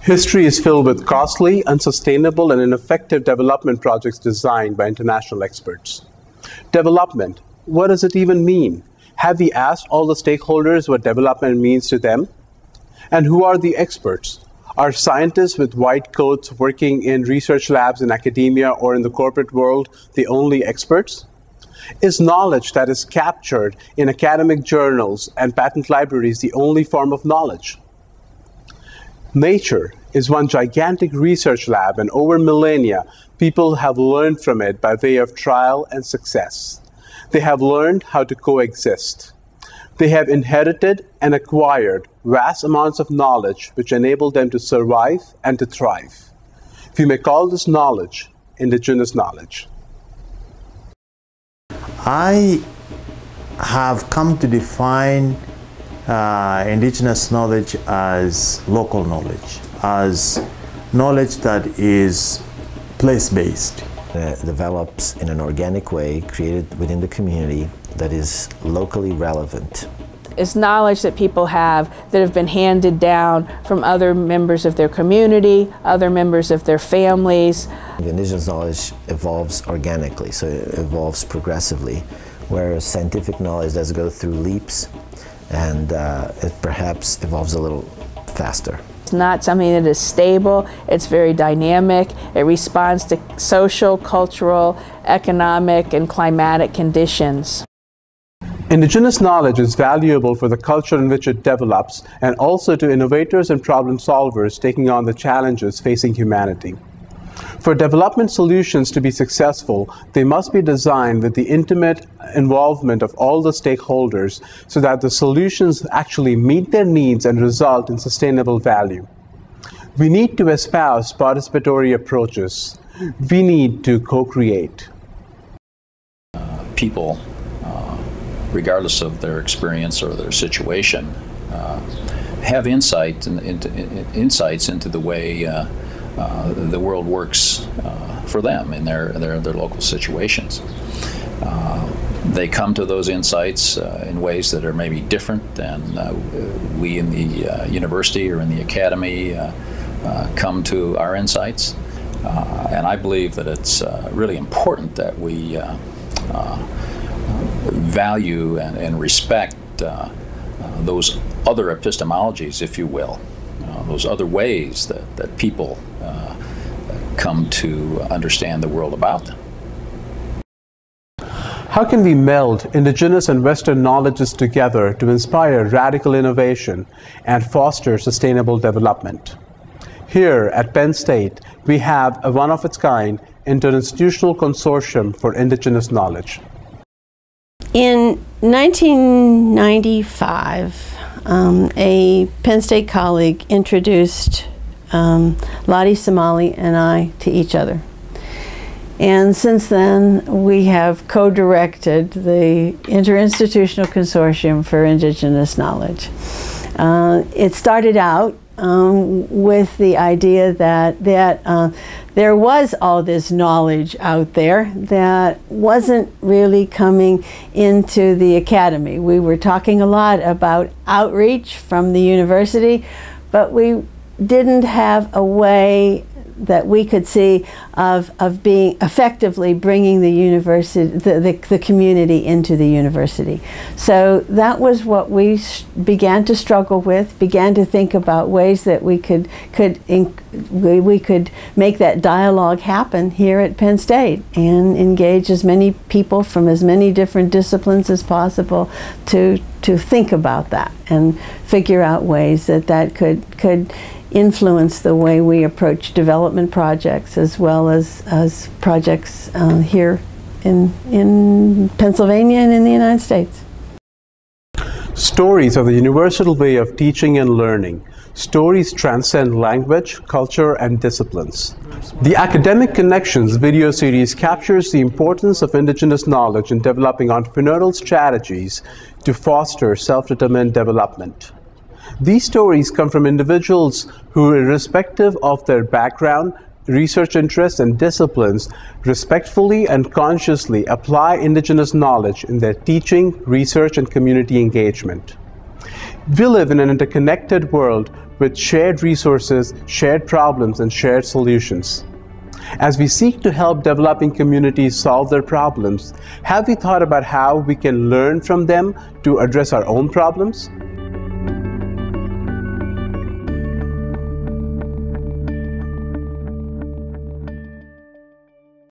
History is filled with costly, unsustainable, and ineffective development projects designed by international experts. Development, what does it even mean? Have we asked all the stakeholders what development means to them? And who are the experts? Are scientists with white coats working in research labs in academia or in the corporate world the only experts? Is knowledge that is captured in academic journals and patent libraries the only form of knowledge? Nature is one gigantic research lab, and over millennia, people have learned from it by way of trial and success. They have learned how to coexist. They have inherited and acquired vast amounts of knowledge which enable them to survive and to thrive. We may call this knowledge indigenous knowledge. I have come to define indigenous knowledge as local knowledge, as knowledge that is place-based. It develops in an organic way, created within the community, that is locally relevant. It's knowledge that people have that have been handed down from other members of their community, other members of their families. Indigenous knowledge evolves organically, so it evolves progressively, whereas scientific knowledge does go through leaps, and it perhaps evolves a little faster. It's not something that is stable, it's very dynamic. It responds to social, cultural, economic, and climatic conditions. Indigenous knowledge is valuable for the culture in which it develops, and also to innovators and problem solvers taking on the challenges facing humanity. For development solutions to be successful, they must be designed with the intimate involvement of all the stakeholders so that the solutions actually meet their needs and result in sustainable value. We need to espouse participatory approaches. We need to co-create. People, regardless of their experience or their situation, have insights into the way the world works for them in their local situations. They come to those insights in ways that are maybe different than we in the university or in the academy come to our insights. And I believe that it's really important that we value and respect those other epistemologies, if you will, those other ways that people come to understand the world about them. How can we meld indigenous and Western knowledges together to inspire radical innovation and foster sustainable development? Here at Penn State, we have a one-of-its-kind interinstitutional consortium for indigenous knowledge. In 1995, a Penn State colleague introduced Ladi, Semali, and I to each other. And since then, we have co-directed the Interinstitutional Consortium for Indigenous Knowledge. It started out with the idea that there was all this knowledge out there that wasn't really coming into the academy. We were talking a lot about outreach from the university, but we didn't have a way that we could see of being effectively bringing the university, the community into the university. So that was what we began to struggle with, began to think about ways that we could make that dialogue happen here at Penn State and engage as many people from as many different disciplines as possible to think about that and figure out ways that could influence the way we approach development projects as well as projects here in Pennsylvania and in the United States. Stories are the universal way of teaching and learning. Stories transcend language, culture, and disciplines. The AcademIK Connections video series captures the importance of indigenous knowledge in developing entrepreneurial strategies to foster self-determined development. These stories come from individuals who, irrespective of their background, research interests, and disciplines, respectfully and consciously apply indigenous knowledge in their teaching, research, and community engagement. We live in an interconnected world with shared resources, shared problems, and shared solutions. As we seek to help developing communities solve their problems, have we thought about how we can learn from them to address our own problems?